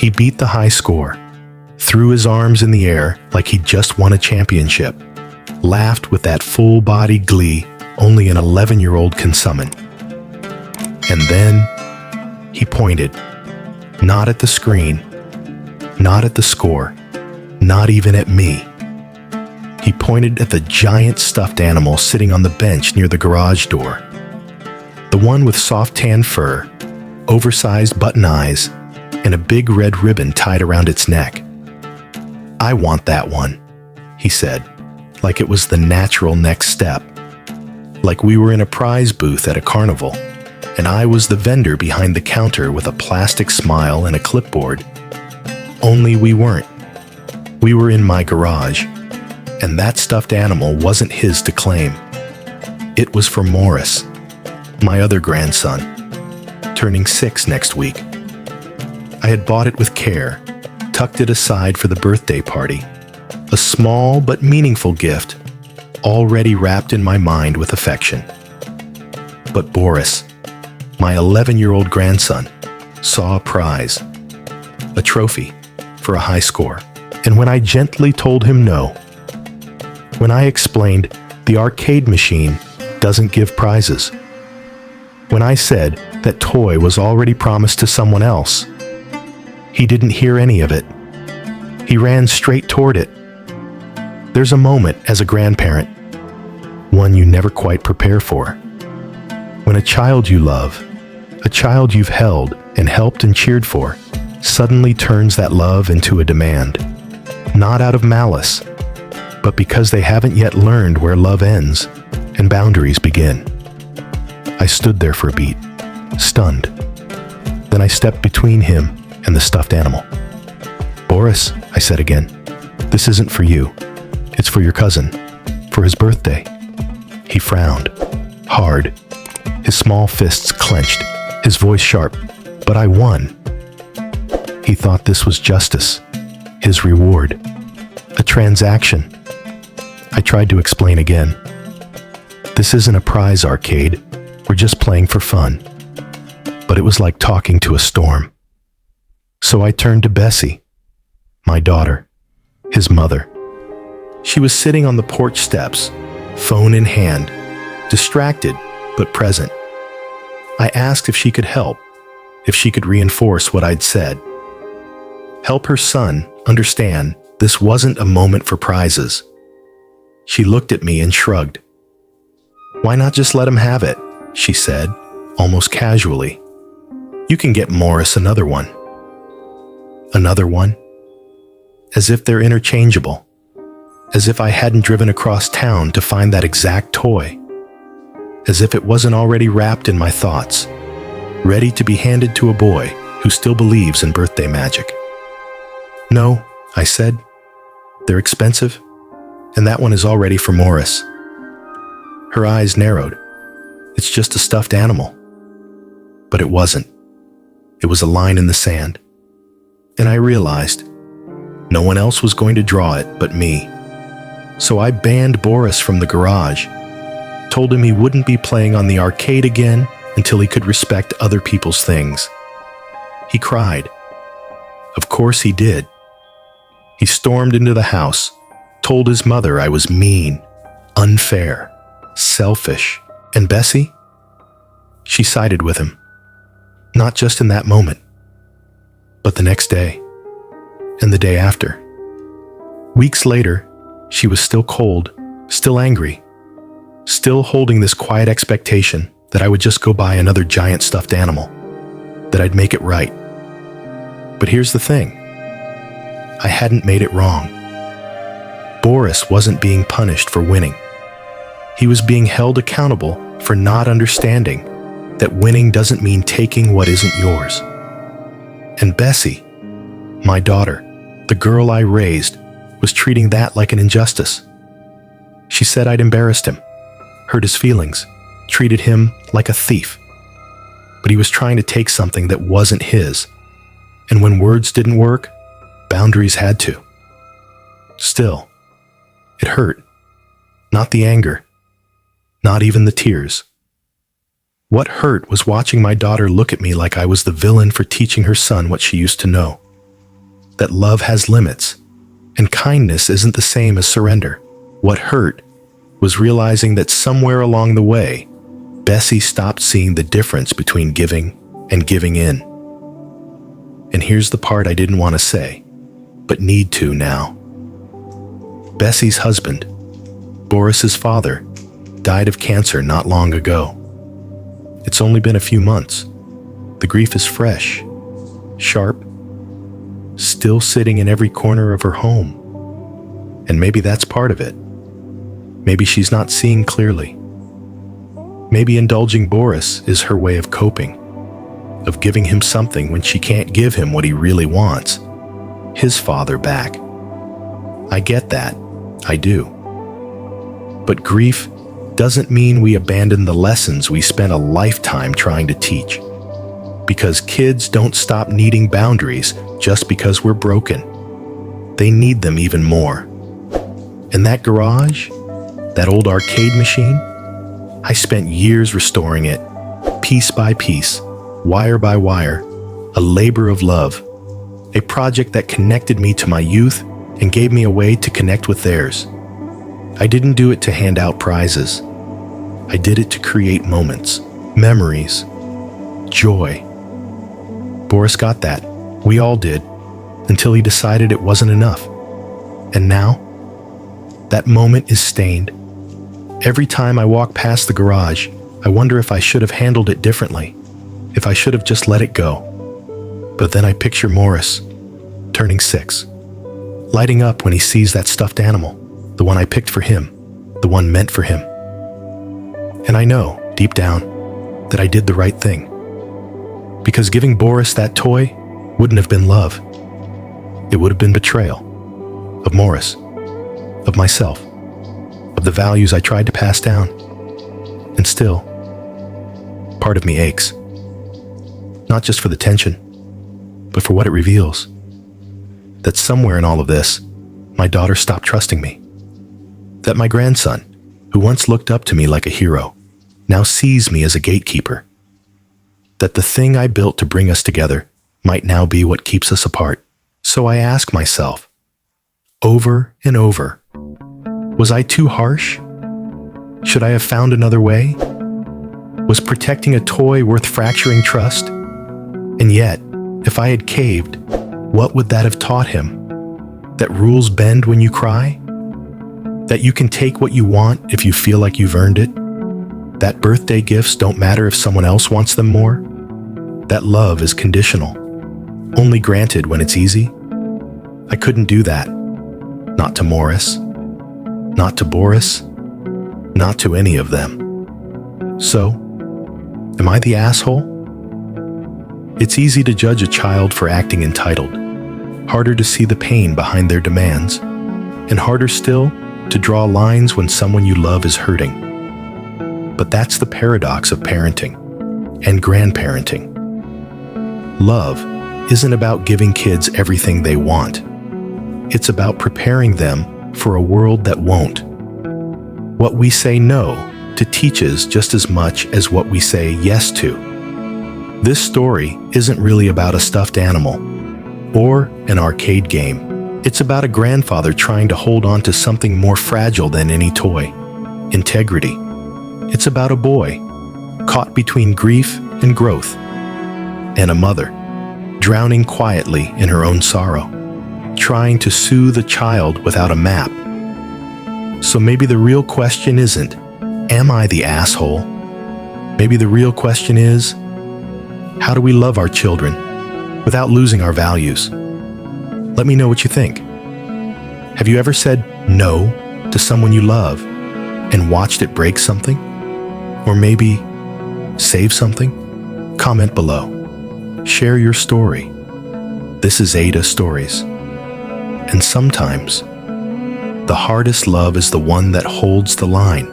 He beat the high score, threw his arms in the air like he'd just won a championship, laughed with that full-body glee only an 11-year-old can summon. And then he pointed, not at the screen, not at the score, not even at me. He pointed at the giant stuffed animal sitting on the bench near the garage door. The one with soft tan fur, oversized button eyes, and a big red ribbon tied around its neck. "I want that one," he said, like it was the natural next step. Like we were in a prize booth at a carnival, and I was the vendor behind the counter with a plastic smile and a clipboard. Only we weren't. We were in my garage, and that stuffed animal wasn't his to claim. It was for Morris, my other grandson, turning 6 next week. I had bought it with care, tucked it aside for the birthday party, a small but meaningful gift, already wrapped in my mind with affection. But Boris, my 11-year-old grandson, saw a prize, a trophy for a high score. And when I gently told him no, when I explained the arcade machine doesn't give prizes, when I said that toy was already promised to someone else, he didn't hear any of it. He ran straight toward it. There's a moment as a grandparent, one you never quite prepare for, when a child you love, a child you've held and helped and cheered for, suddenly turns that love into a demand, not out of malice, but because they haven't yet learned where love ends and boundaries begin. I stood there for a beat, stunned. Then I stepped between him and the stuffed animal. "Boris," I said again, "this isn't for you. It's for your cousin, for his birthday." He frowned, hard, his small fists clenched, his voice sharp. "But I won." He thought this was justice, his reward, a transaction. I tried to explain again. "This isn't a prize arcade. We're just playing for fun." But it was like talking to a storm. So I turned to Bessie, my daughter, his mother. She was sitting on the porch steps, phone in hand, distracted but present. I asked if she could help, if she could reinforce what I'd said. Help her son understand this wasn't a moment for prizes. She looked at me and shrugged. "Why not just let him have it?" she said, almost casually. "You can get Morris another one." Another one? As if they're interchangeable. As if I hadn't driven across town to find that exact toy. As if it wasn't already wrapped in my thoughts, ready to be handed to a boy who still believes in birthday magic. "No," I said. "They're expensive, and that one is already for Morris." Her eyes narrowed. "It's just a stuffed animal." But it wasn't. It was a line in the sand. And I realized no one else was going to draw it but me. So I banned Boris from the garage, told him he wouldn't be playing on the arcade again until he could respect other people's things. He cried. Of course he did. He stormed into the house, told his mother I was mean, unfair, selfish. And Bessie? She sided with him. Not just in that moment, but the next day, and the day after. Weeks later, she was still cold, still angry, still holding this quiet expectation that I would just go buy another giant stuffed animal, that I'd make it right. But here's the thing. I hadn't made it wrong. Boris wasn't being punished for winning. He was being held accountable for not understanding that winning doesn't mean taking what isn't yours. And Bessie, my daughter, the girl I raised, was treating that like an injustice. She said I'd embarrassed him, hurt his feelings, treated him like a thief. But he was trying to take something that wasn't his. And when words didn't work, boundaries had to. Still, it hurt. Not the anger. Not even the tears. What hurt was watching my daughter look at me like I was the villain for teaching her son what she used to know. that love has limits, and kindness isn't the same as surrender. What hurt was realizing that somewhere along the way, Bessie stopped seeing the difference between giving and giving in. And here's the part I didn't want to say, but need to now. Bessie's husband, Boris's father, died of cancer not long ago. It's only been a few months. The grief is fresh, sharp, still sitting in every corner of her home. And maybe that's part of it. Maybe she's not seeing clearly. Maybe indulging Boris is her way of coping, of giving him something when she can't give him what he really wants, his father back. I get that, I do. But grief doesn't mean we abandon the lessons we spent a lifetime trying to teach. Because kids don't stop needing boundaries just because we're broken. They need them even more. And that garage, that old arcade machine, I spent years restoring it, piece by piece, wire by wire, a labor of love, a project that connected me to my youth and gave me a way to connect with theirs. I didn't do it to hand out prizes. I did it to create moments, memories, joy. Boris got that. We all did, until he decided it wasn't enough. And now, that moment is stained. Every time I walk past the garage, I wonder if I should have handled it differently, if I should have just let it go. But then I picture Morris, turning 6, lighting up when he sees that stuffed animal, the one I picked for him, the one meant for him. And I know, deep down, that I did the right thing. Because giving Boris that toy wouldn't have been love. It would have been betrayal. Of Morris. Of myself. Of the values I tried to pass down. And still, part of me aches. Not just for the tension, but for what it reveals. That somewhere in all of this, my daughter stopped trusting me. That my grandson, who once looked up to me like a hero, now sees me as a gatekeeper. That the thing I built to bring us together might now be what keeps us apart. So I ask myself, over and over, was I too harsh? Should I have found another way? Was protecting a toy worth fracturing trust? And yet, if I had caved, what would that have taught him? That rules bend when you cry? That you can take what you want if you feel like you've earned it? That birthday gifts don't matter if someone else wants them more? That love is conditional, only granted when it's easy? I couldn't do that. Not to Morris, not to Boris, not to any of them. So, am I the asshole? It's easy to judge a child for acting entitled, harder to see the pain behind their demands, and harder still to draw lines when someone you love is hurting. But that's the paradox of parenting and grandparenting. Love isn't about giving kids everything they want. It's about preparing them for a world that won't. What we say no to teaches just as much as what we say yes to. This story isn't really about a stuffed animal or an arcade game. It's about a grandfather trying to hold on to something more fragile than any toy: integrity. It's about a boy caught between grief and growth, and a mother drowning quietly in her own sorrow, trying to soothe a child without a map. So maybe the real question isn't, am I the asshole? Maybe the real question is, how do we love our children without losing our values? Let me know what you think. Have you ever said no to someone you love and watched it break something? Or maybe save something? Comment below. Share your story. This is AITA Stories. And sometimes, the hardest love is the one that holds the line.